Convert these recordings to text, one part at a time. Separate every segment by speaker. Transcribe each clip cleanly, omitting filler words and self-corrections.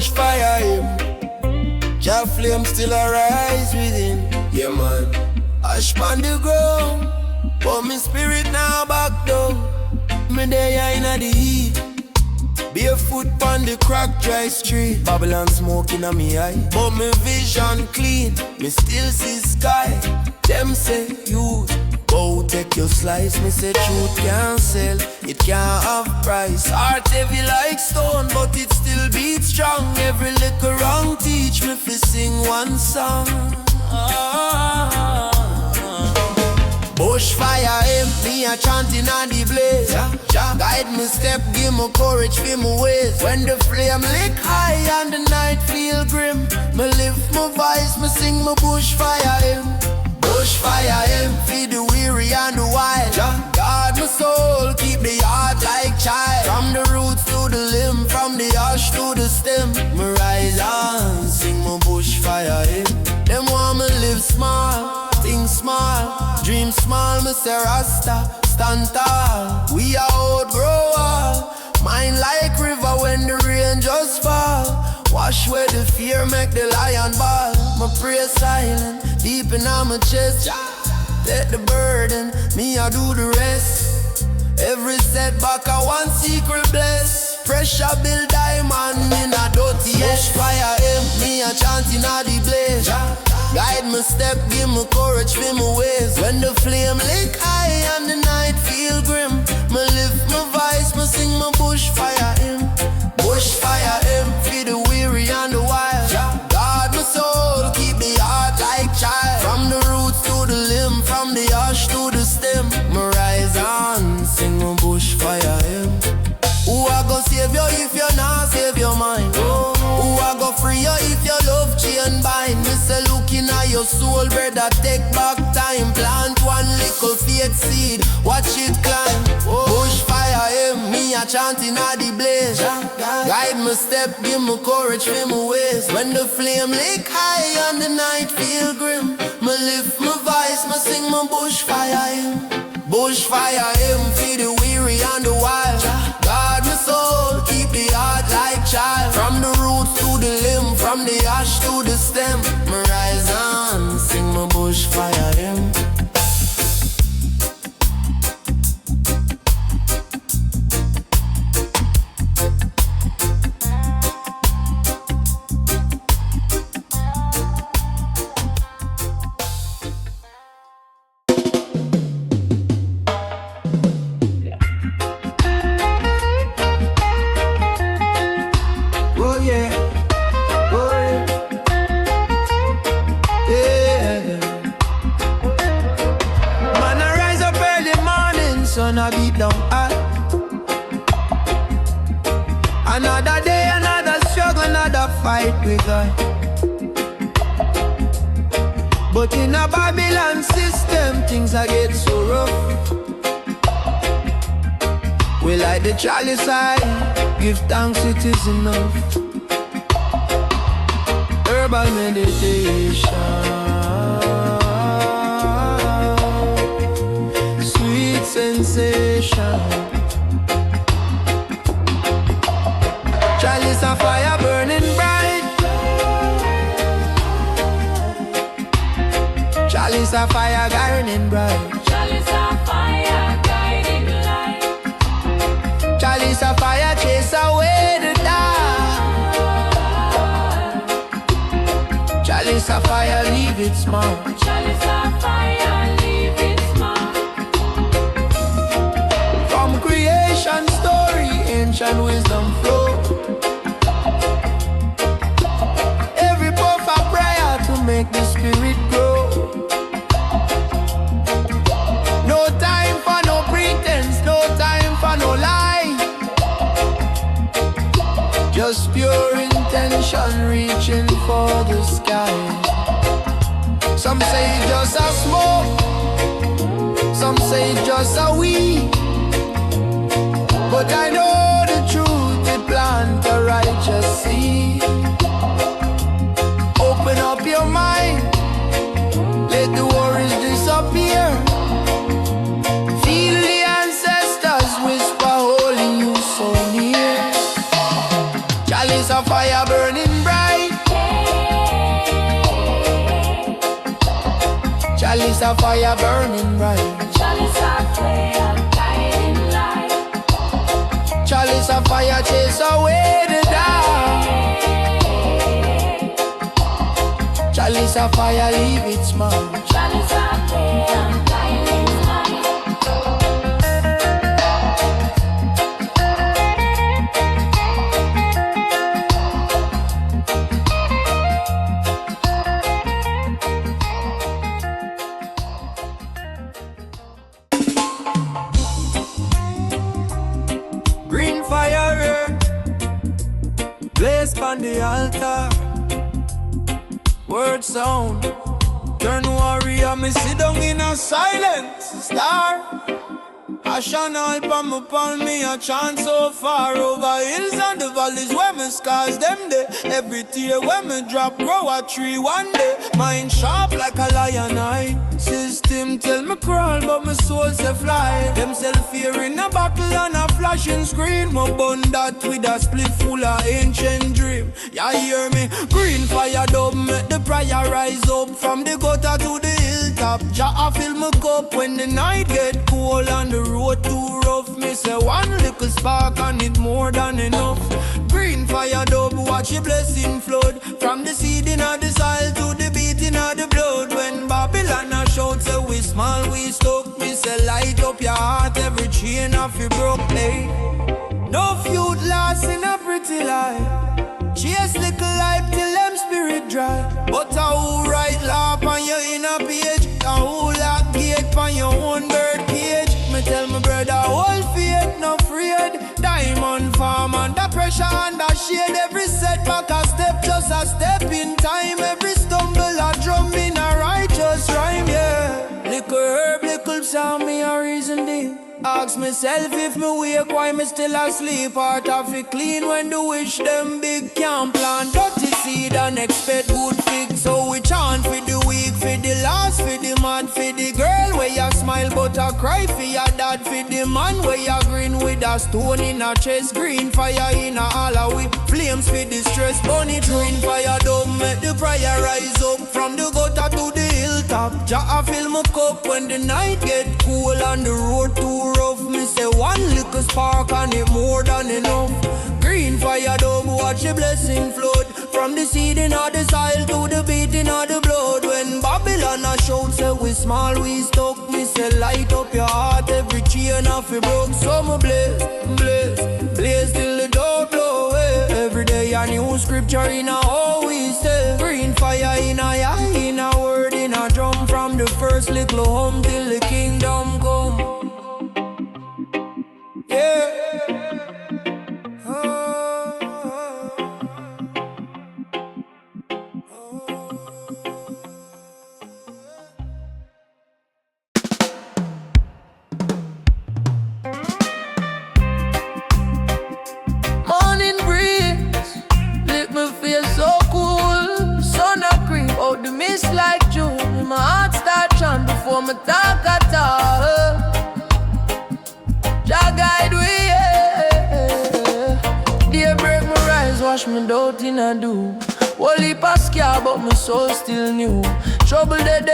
Speaker 1: bushfire him. Jah flame still arise within. Yeah man, ash on the ground, but me spirit now back down. Me there inna the heat, barefoot on the crack dry street. Babylon smoking on me eye, but me vision clean. Me still see sky. Them say you go take your slice. Me say truth can't sell, it can't have price. Heart heavy like stone, but it still beats strong. Every little wrong teach me fi sing one song. Bushfire him, me a chanting on the blaze. Guide me step, give me courage for my ways. When the flame lick high and the night feel grim, me lift my voice, me sing my bushfire him. Bushfire him, feed the weary and the wild. Guard my soul, keep the heart like child. From the roots to the limb, from the ash to the stem, me rise on, sing my bushfire him. Them want me live small, think small, dream small. Me say Rasta, stand tall. We are outgrow all, mind like river when the rain just fall. Wash away the fear, make the lion ball. My prayer silent, deep in my chest. Let the burden, me I do the rest. Every setback I want secret bless. Pressure build diamond in a dirty bushfire him, me a chanting at the blaze. Guide me step, give me courage for my ways. When the flame lick high and the night feel grim, me lift my voice, me sing my bushfire him. Bushfire him, feed the weary and the wild. Guard my soul, keep the heart like child. From the roots to the limb, from the ash to the stem, me rise on, sing my bushfire him. Who I go save you if you not save your mind? Who I go free you if your love chain bind? Me say looking at your soul, brother, take back time. Plant one little faith seed, watch it climb. Bushfire him, me a chanting at the blaze. Guide me step, give me courage for my ways. When the flame lick high and the night feel grim, me lift my voice, me sing my bushfire him. Bushfire him, feed the weary and the wild. Guard my soul, keep the heart like child. From the roots to the limb, from the ash to the stem, me rise on, sing my bushfire him. I beat down hard. Another day, another struggle, another fight we got. But in a Babylon system, things I get so rough. We like the chalice side, give thanks it is enough. Herbal meditation, sensation. Chalice of fire burning bright. Chalice of fire burning bright.
Speaker 2: Chalice of fire guiding light.
Speaker 1: Chalice of fire chase away the dark. Chalice of fire leave it small.
Speaker 2: Chalice of fire leave it small.
Speaker 1: From creation story, ancient wisdom flow. Every puff of prayer to make the spirit grow. No time for no pretense, no time for no lie. Just pure intention reaching for the sky. Some say just a smoke, some say just a weed. But I know the truth, it plant a righteous seed. Open up your mind, let the worries disappear. Feel the ancestors whisper holding you so near. Chalice of fire burning bright. Chalice of fire burning bright.
Speaker 2: Chalice of fire, guiding light.
Speaker 1: Chalice of fire chase away the dark. Chalice of fire leave its mark.
Speaker 2: Chalice of fire, guiding light.
Speaker 1: Green fire, blaze on the altar. Word sound, turn warrior, me sit down in a silence. Star, I shine all upon me, a chant so far over hills and the valleys where me scars them day. Every tear when me drop, grow a tree one day. Mind sharp like a lion eye. System tell me crawl, but my soul say fly. Them self fear in a battle and a flashing screen. My bun that with a split full of ancient dream. Ya hear me? Green fire dub make the prayer rise up from the gutter to the hilltop. Jah fill my cup when the night get cold and the road too rough. Me say one little spark and it more than enough. Green fire dub, watch your blessing flood from the seed in the soil to the beating of the blood. When Babylon a shout say we small, we stuck. Me say light up your heart, every chain of you broke. Hey, no feud lost in a pretty life. Chase little life till them spirit dry. But a who write law on your inner page, a who lock gate on your own bird cage. Me tell my brother, hold faith, no afraid. Diamond farm under pressure, under shade. Every setback a step, just a step in time. Every stumble a drum in a righteous rhyme, yeah. Little herb, little sound, me a reason deep. Ask myself if me wake, why me still asleep. Heart of it clean when the wish them big. Can't plant dirty seed and expect good fig. So we chant for the weak, for the last, for the mad, for the girl where you smile but a cry for your dad, for the man where you grin with a stone in a chest. Green fire in a holler with flames for the stress. Bunny green fire don't make the prayer rise up from the gutter to the hilltop. Jah fill my cup when the night get cool and the road too rough. Me say one little spark and it more than enough. Green fire dub, watch the blessing flood from the seed in the soil to the beating of the blood. When Babylon a shout say we small, we stuck. Me say light up your heart, every chain of it broke. So me blaze, blaze, blaze till the door blow away. Every day a new scripture in a how we say. Green fire in a eye, in a word, in a drum. From the first little home till the kingdom come. Yeah. Morning breeze, let me feel so cool. Sun a creep out the mist like June. My heart start chant before my talk at all. Jah guide we, yeah. Dear break my rise, wash me doubt in a dew. Whole heap of scar, but my soul still new. Trouble dead,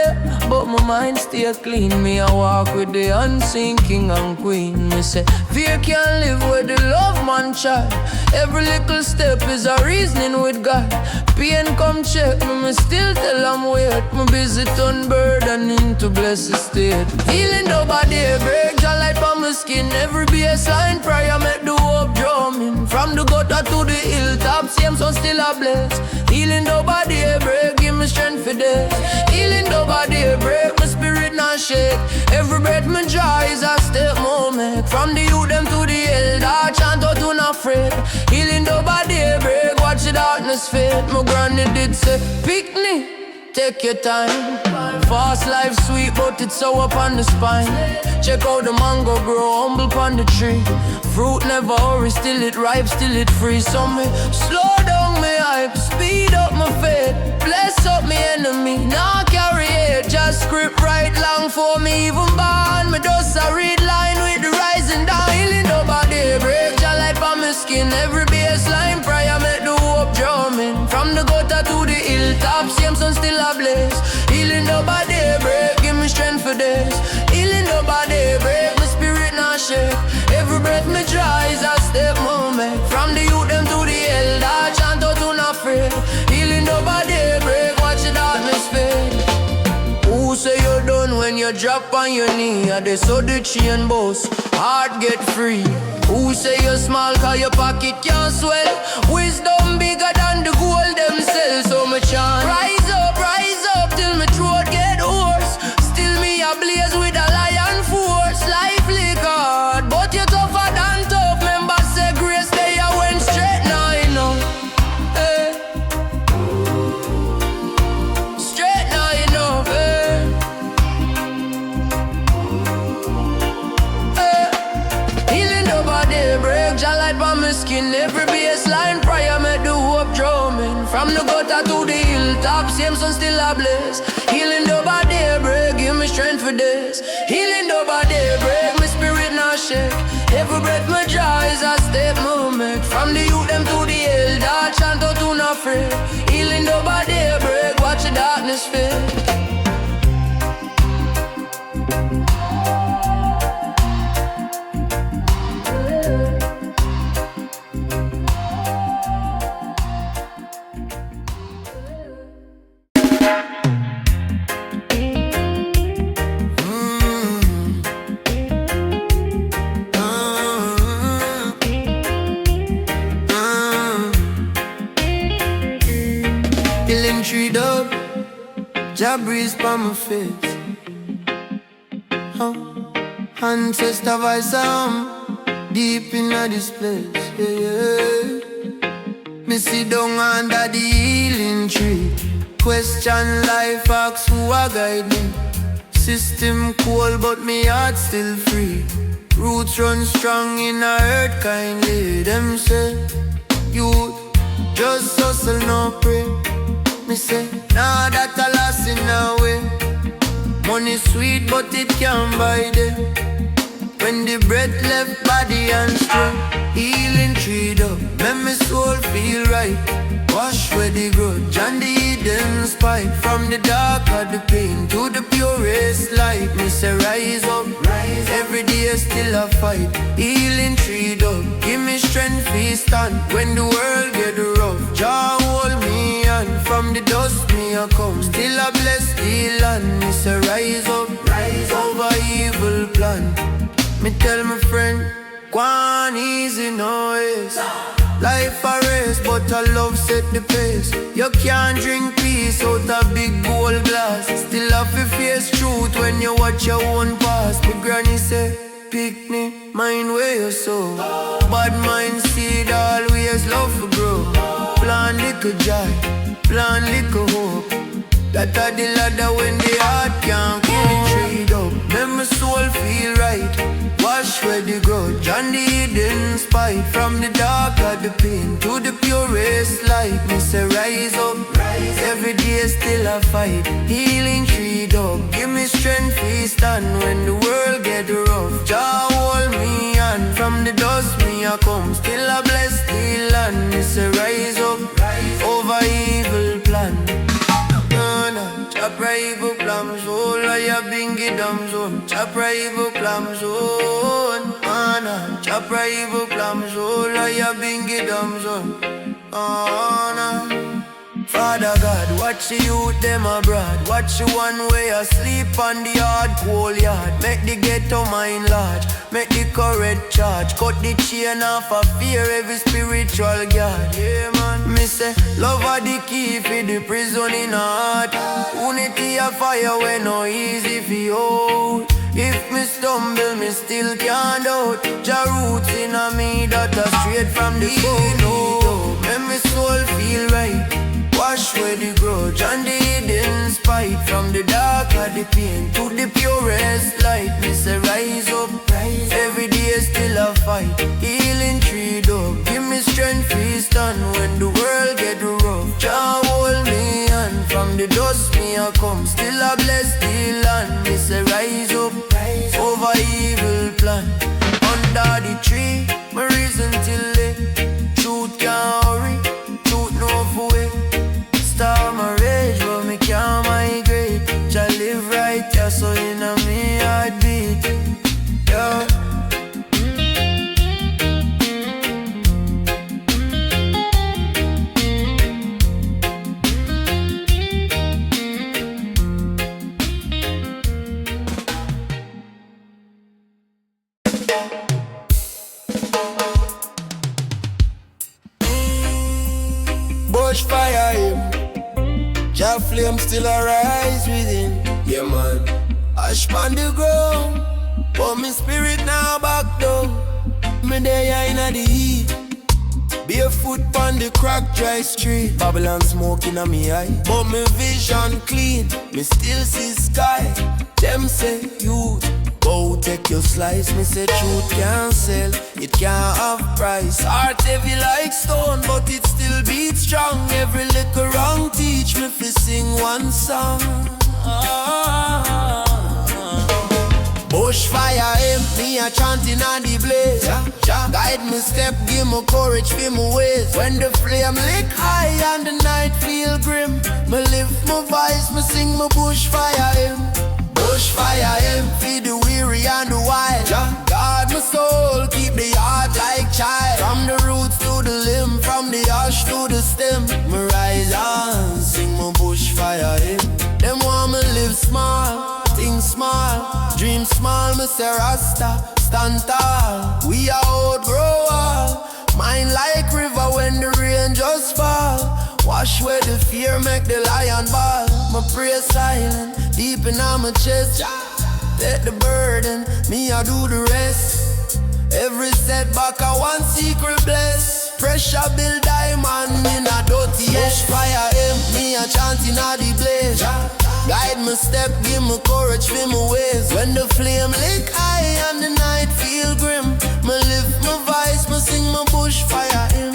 Speaker 1: but my mind stay clean. Me a walk with the unseen king and queen. Me say, fear can't live where the love man child. Every little step is a reasoning with God. Pain come check me, me still tell I'm weird. Me busy turn burden into blessed state. Healing nobody break, Jah light from my skin. Every baseline prayer make the hope drumming. From the gutter to the hilltop, same sun still a blaze. Healing nobody break, give me strength for this. Healing nobody break, my spirit not shake. Every breath me draw is a step moment. From the youth them to the elder, chant out to not afraid. Healing nobody break, watch the darkness fade. My granny did say, picnic, take your time. Fast life sweet, but it's sour upon the spine. Check out the mango grow humble upon the tree. Fruit never hurry, still it ripe, still it free. So me slow down me hype, speed up my faith. Bless up me enemy, now carry it. Just script right long for me even born. Me just a read line with the rising down. Healing nobody break, Jah light on my skin. Every baseline prayer make the drop on your knee, I so the chain boss, heart get free. Who say you're small cause your pocket can't swell? Wisdom bigger than the gold themselves. So me chant, rise up till my throat get hoarse. Still me a blaze with a lion force. Life lick hard, but you tougher than tough. Remember say grace day I went straight now, you know. Hey. Straight now, you know. Hey. Hey. Healing over daybreak, jah light on my skin. Every baseline prayer make the hope drumming. From the gutter to the hilltop, same sun still a blaze. Healing over daybreak, give me strength for this. Healing over daybreak, my spirit not shake. Every breath my draw is a step movement. From the youth them to the elder, chant out to not afraid. Healing over daybreak, watch the darkness fade. Tree dub, jah breeze pa my face. Ancestor voice deep inna this place. Yeah. Me sit down under the healing tree. Question life, ask who a guide me. System cold but me heart still free. Roots run strong in a earth kindly. Them say, youth, just hustle no pray. Me say, nah, that a loss in a way. Money sweet, but it can't buy them. When the breath left body and strength, healing tree up, make me soul feel right. Wash away the grudge and the hidden spite. From the dark of the pain to the purest light. Me say, rise up, every day still a fight. Healing tree up, give me strength to stand. When the world get rough, Jah hold me hand. From the dust me a come, still a bless the land. Me say rise up, over evil plan. Me tell my friend, go on easy noise. Life a race, but a love set the pace. You can't drink peace out a big gold glass. Still have to face truth when you watch your own past. My granny say, picnic, mind where you sow. Bad mind seed always love to grow. Plant little joy, plant little hope. That a the ladder when the heart can't go. Trade up, make my soul feel right. Wash away the grudge and the hidden spite. From the dark of the pain to the purest light. Me say rise up, every day still a fight. Healing tree dog, give me strength to stand. When the world get rough, Jah hold me hand. From the dust me a come, still a bless the land. Me say rise up, over evil plan. Chapra evil plan zone, I bingy dam zone. Chapra evil plan zone, Anna. Chapra evil plan zone, I bingy dam zone, Anna. Father God, watch the youth them abroad. Watch the one way asleep on the hard cold yard. Make the ghetto mind large, make the correct charge. Cut the chain off of fear, every spiritual guard. Yeah man, me say, love are the key for the prison in heart. Unity a fire when no easy for you. If me stumble, me still can't out. Jah roots in a me that are straight from the bone. Make me soul feel right. Wash away the grudge and the hidden spite. From the dark of the pain to the purest light. Me say rise up, every day still a fight. Healing tree dog, give me strength to stand. When the world get rough, Jah hold me hand. From the dust me a come, still a bless the land. Me say rise up, over evil plan. Under the tree, my reason till late. Truth can't hurry, truth no for way. Star my rage, but me can't migrate. Jah live right, yeah, so in a me heartbeat. Yeah, Bushfire him, Jah flame still arise within. Yeah man, ash on the ground, but me spirit now back down. Me there inna the heat, barefoot pon the crack dry street. Babylon smoking on me eye, but me vision clean. Me still see sky. Them say youth, go take your slice. Me say truth can't sell, it can't have price. Heart heavy like stone, but it still beats strong. Every little wrong teach me fi sing one song. Bushfire him, me a chanting on the blaze. Guide me step, give me courage, feel my ways. When the flame lick high and the night feel grim, me lift my voice, me sing my bushfire him. Bushfire him, feed the weary and the wild. Guard my soul, keep the heart like child. From the roots to the limb, from the ash to the stem, me rise on, sing my bushfire him. Them want me live small, think small, dream small. Me say Rasta, stand tall. We are outgrow all, mind like river when the rain just fall. Wash away the fear, make the lion ball. My prayer silent, deep in my chest. Take the burden, me I do the rest. Every setback I want secret bless. Pressure build diamond in a dirty fire him, me a chanting at the blaze. Guide me step, give me courage, feel my ways. When the flame lick high and the night feel grim, me lift my voice, me sing my bushfire him.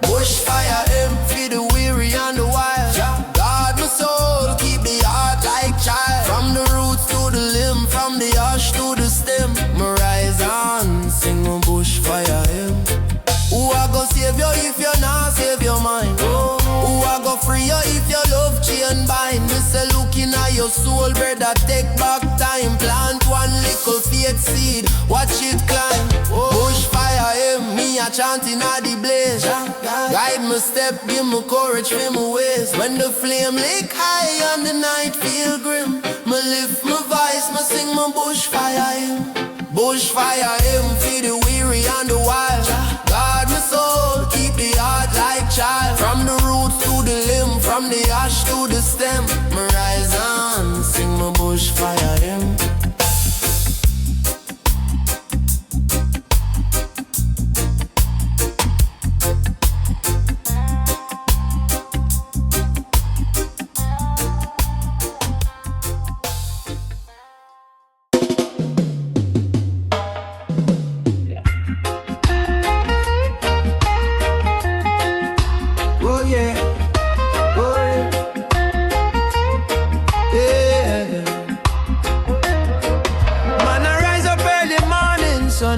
Speaker 1: Bushfire him, feed the weary and the wild. Guard my soul, keep the heart like child. From the roots to the limb, from the ash to the stem, me rise on, sing my bushfire him. Who I go save you if you not save your mind? Who I go free you if your love chain bind? Me say look inna your soul, brother, take back time. Plant one little faith seed, watch it climb. Bushfire him, me a chanting at the blaze. Guide me step, give me courage, feel my ways. When the flame lick high and the night feel grim, me lift my voice, me sing my bushfire him. Bushfire him, feed the weary and the wild. Guard my soul, keep the heart like child. From the roots to the limb, from the ash to the stem, me rise on, sing my bushfire him.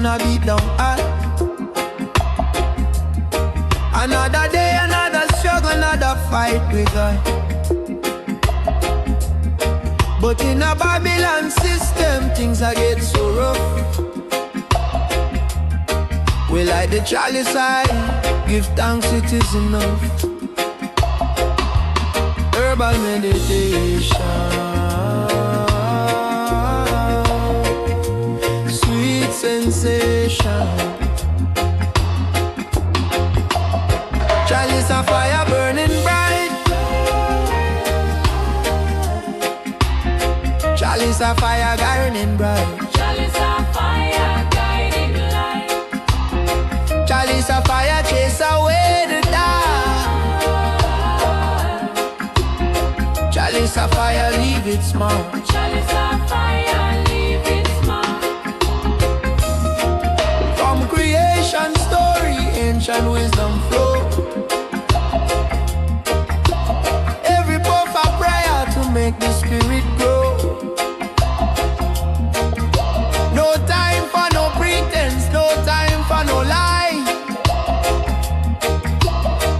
Speaker 1: I beat down hard. Another day, another struggle, another fight we got. But in a Babylon system, things I get so rough. We like the chalice side, give thanks it is enough. Herbal meditation, sensation. Chalice of fire burning bright. Chalice of fire burning bright.
Speaker 2: Chalice of fire guiding light.
Speaker 1: Chalice of fire chase away the dark. Chalice of fire leave it small.
Speaker 2: Chalice of fire leave it small.
Speaker 1: Creation story, ancient wisdom flow. Every puff of prayer to make the spirit grow. No time for no pretense, no time for no lie.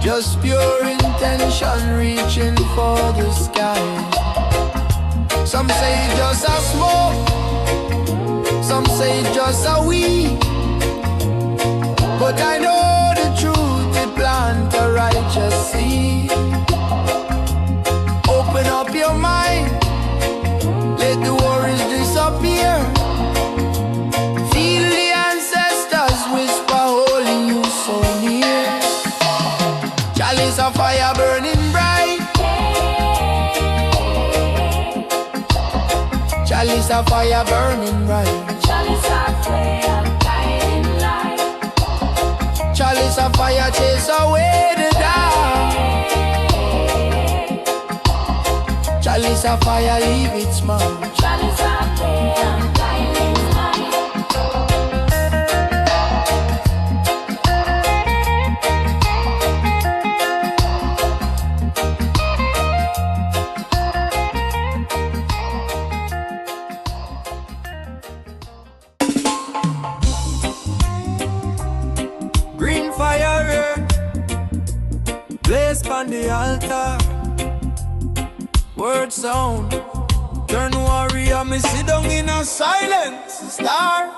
Speaker 1: Just pure intention reaching for the sky. Some say just a smoke, some say just a weed. But I know the truth, they plant a righteous seed. Open up your mind, let the worries disappear. Feel the of fire burning bright.
Speaker 2: Chalice of fire, guiding light.
Speaker 1: Chalice of fire chase away the dark. Chalice of fire leave its mark.
Speaker 2: Chalice of fire, guiding light.
Speaker 1: Green fire, blaze on the altar. Word sound, turn warrior, me sit down in a silence. Star,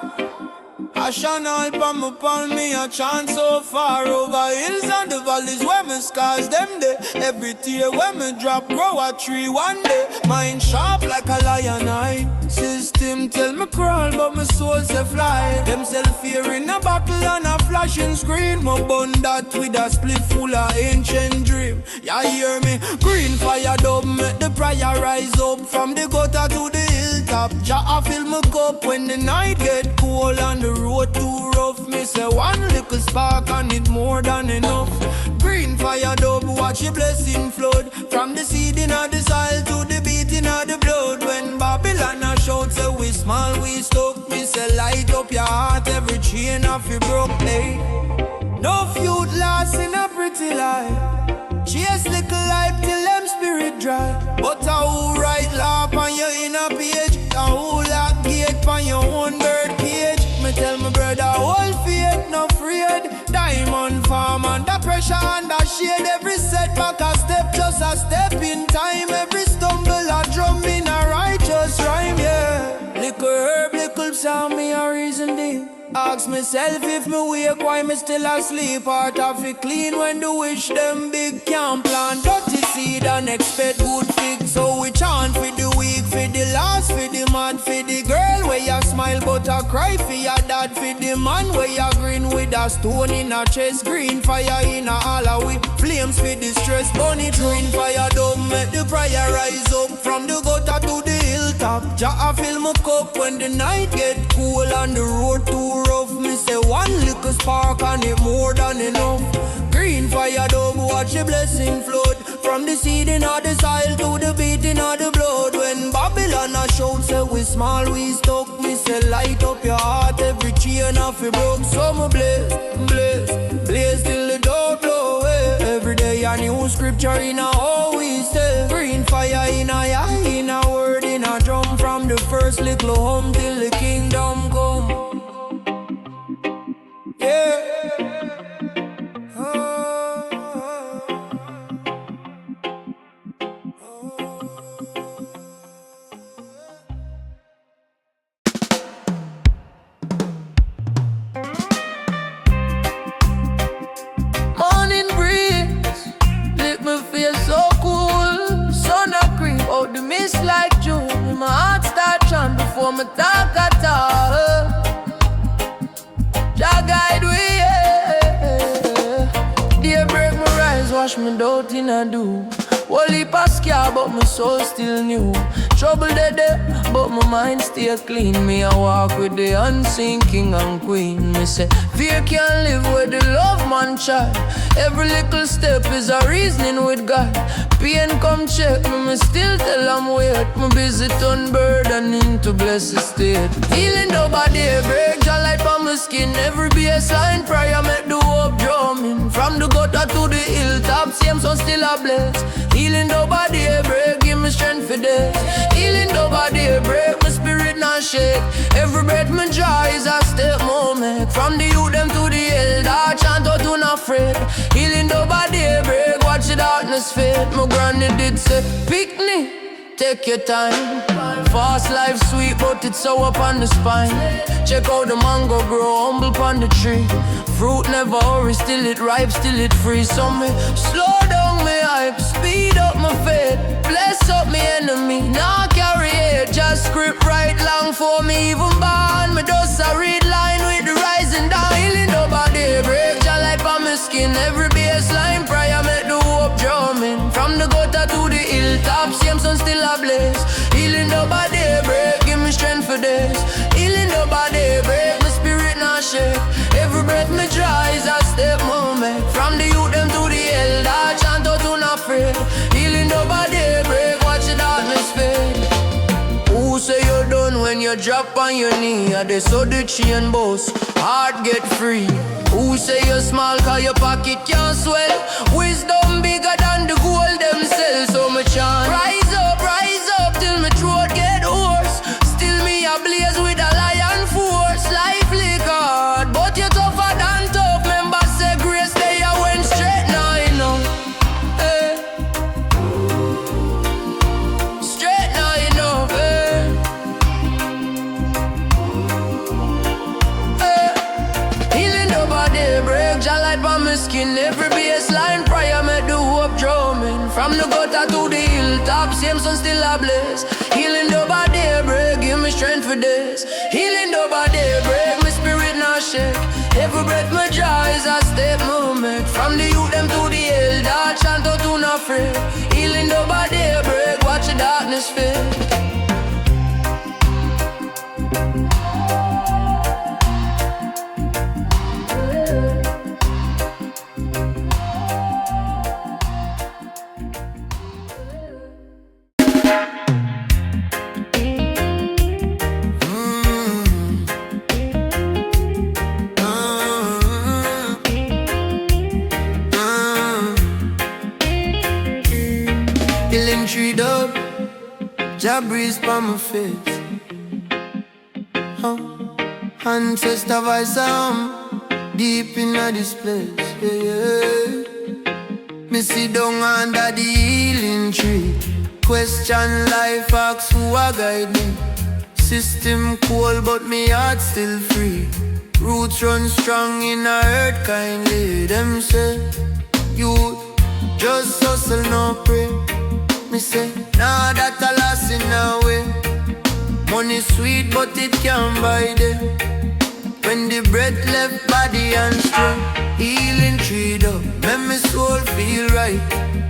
Speaker 1: I shine all upon me, a chant so far over hills and the valleys where me scars them there. Every tear when me drop, grow a tree one day. Mind sharp like a lion eye. System tell me crawl, but my soul say fly. Them self fear in a battle and a flashing screen. My bun that with a split full of ancient dream. Ya hear me? Green fire dub make the prayer rise up from the gutter to the hilltop. Jah fill my cup when the night get cold and the road too rough. Me say one little spark and it more than enough. Green fire dub watch the blessing flood from the seed in the soil to the beating of the blood. When Babylon a shout say we small we stuck. Me say light up your heart, every chain of you broke. Hey, no youth lost in a pretty life. Chase little life till them spirit dry. But a who write law on your inner page, a who lock gate on your own bird cage. Me tell my brother hold faith, no afraid. Diamond farm under pressure, under shade. Every setback a step, just a step in time. Every stumble a drum in a righteous rhyme, yeah. Little herb, little sound, me a reason deep. Ask myself if me wake, why me still asleep. Heart of it clean when the wish them big. Can't plant dirty seed and expect good fig. So we chant for the weak, for the last, for the mad, for the girl where you smile but a cry for your dad, for the man where you grin with a stone in a chest. Green fire in a holler with flames for the stress. Bunny green fire don't make the prayer rise up from the gutter to the hilltop. Jah fill my cup when the night get cool and the road too rough. Me say one little spark and it more than enough. Green fire dub watch the blessing flood from the seed in the soil to the beating of the blood. When Babylon a shout say we small we stuck. Me say light up your heart, every chain of it broke. So me blaze, blaze, blaze till the door blow away. Every day a new scripture in a how we say. Green fire in a eye, in a word, in a drum. From the first little home till the kingdom come. Yeah. Morning breeze, let me feel so cool. Sun a creep out the mist like June. My heart start chant before my talk at all. Jah guide we, yeah. Daybreak me rise, wash me doubt in a dew. Whole heap of scar, but my soul still new. Trouble there, but my mind stay clean. Me a walk with the unseen king and queen. Me say, fear can't live where the love man child. Every little step is a reasoning with God. Pain come check me still tell I'm weird. Me busy turn burden into blessed state. Healing nobody break, Jah light on my skin. Every baseline prayer make the hope drumming. From the gutter to the hilltop, same sun still a blaze. Healing nobody break, give me strength for this. Healing nobody break, my spirit not shake. Every breath me draw is a step moment. From the youth them to the elder, chant out to not afraid. Healing nobody break, watch the darkness fade. My granny did say, picnic, take your time. Fast life sweet, but it's so up on the spine. Check out the mango grow humble upon the tree. Fruit never hurry, still it ripe, still it free. So me slow down me hype, speed up my faith. Bless up me enemy, now carry it. Just script right long for me even born. Me just a read line with the rising down. Healing nobody break, Jah light on my skin. Every baseline prayer make the hope drumming. From the gutter to the hilltop, same sun still a blaze. Healing nobody break, give me strength breath me draw is a step movement. From the youth them to the elder, chant out unafraid. Healing the body break, watch the darkness fade. Who say you're done when you drop on your knee? They saw the chain boss, heart get free. Who say you're small cause your pocket can't swell? Wisdom bigger than the gold them sell. So me chant, rise up till my throat get hoarse. Still me a blaze with a lion force. Life lick hard, but you tougher than tough. Members say grace they a went straight now, you know. Hey. Straight now, you know. Hey. Hey. Healing the body break, jah light on my skin. Every baseline prayer make the hope drumming. From the gutter to the hilltop, same sun still a blaze. Healing the body break, give me strength for this. Healing the body break, my spirit not shake. Every breath me draw is a step movement. From the youth them to the elder, chant out unafraid. Healing the body break, watch the darkness fade. Healing tree dub, jah breeze pa my face. Ancestor voice deep in this place. Yeah. Me sit down under the healing tree. Question life, ask who a guide me. System cold but me heart still free. Roots run strong in a earth kindly. Them say, youth, just hustle no pray. Me say, nah that a loss in a way. Money sweet but it can't buy them. When the breath left body and strength. Healing tree up, make me soul feel right.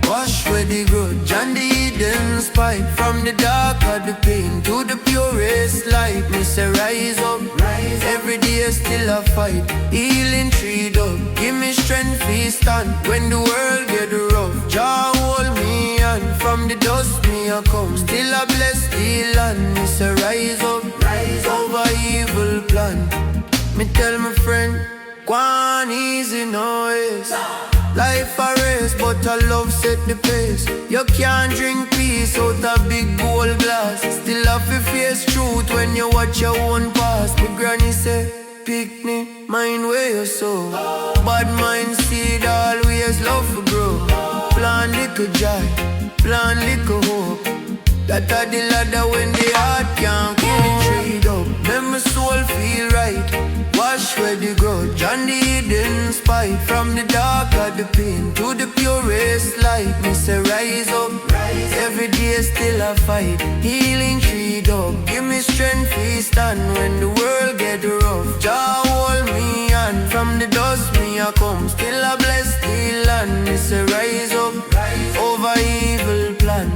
Speaker 1: Wash away the grudge and the hidden spite. From the dark of the pain to the purest light. Me say rise up, rise. Every day still a fight. Healing tree up, give me strength to stand. When the world get rough, Jah hold me hand. From the dust me a come, still a bless the land. Me say rise up, rise over evil plan. Me tell my friend, go on easy noise. Life a race, but a love set the pace. You can't drink peace out a big gold glass. Still have to face truth when you watch your own past. My granny say, picnic, mind where you sow. Bad mind seed always love for grow. Plant little joy, plant little hope. That a the ladder when the heart can't kill the tree up. Make my soul feel right. Wash away the grudge and the hidden spite. From the dark of the pain to the purest light. Me say rise up, rise. Every day still a fight. Healing tree dog, give me strength to stand. When the world get rough, Jah hold me hand. From the dust me a come, still a bless the land. Me say rise up, rise. Over evil plan.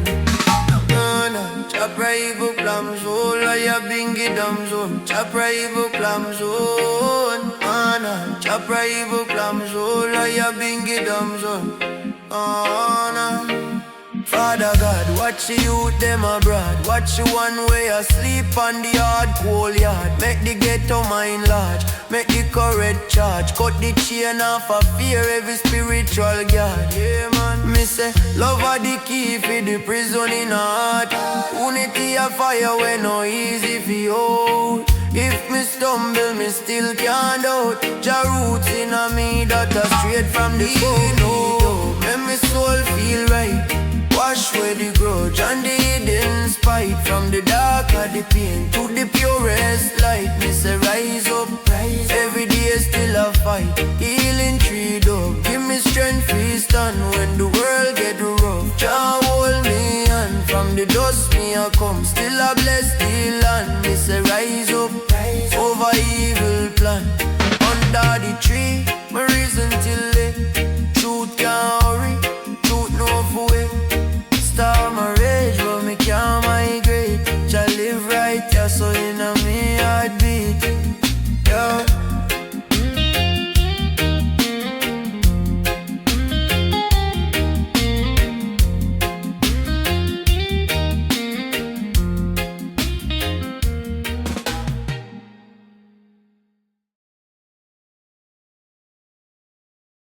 Speaker 1: Chapra evil plum zone, I have been get them zone. Chapra evil plum zone, Anna. Chapra evil plum zone, I have been get them zone. Anna. Father God, watch the youth them abroad. Watch the one way asleep on the hard cold yard. Make the ghetto mind large, make the correct charge. Cut the chain off of fear, every spiritual guard. Yeah man, me say, love are the key for the prison in a heart. Unity a fire when no easy for you. If me stumble, me still can't doubt. Jah roots in a me that are straight from the bone. Make me soul feel right. Wash away the grudge and the hidden spite. From the dark of the pain to the purest light. Me say rise up, rise. Every day still a fight. Healing tree dog, give me strength to stand. When the world get rough, Jah hold me hand. From the dust me a come, still a bless the land. Me say rise up, rise. Over evil plan. Under the tree, my reason till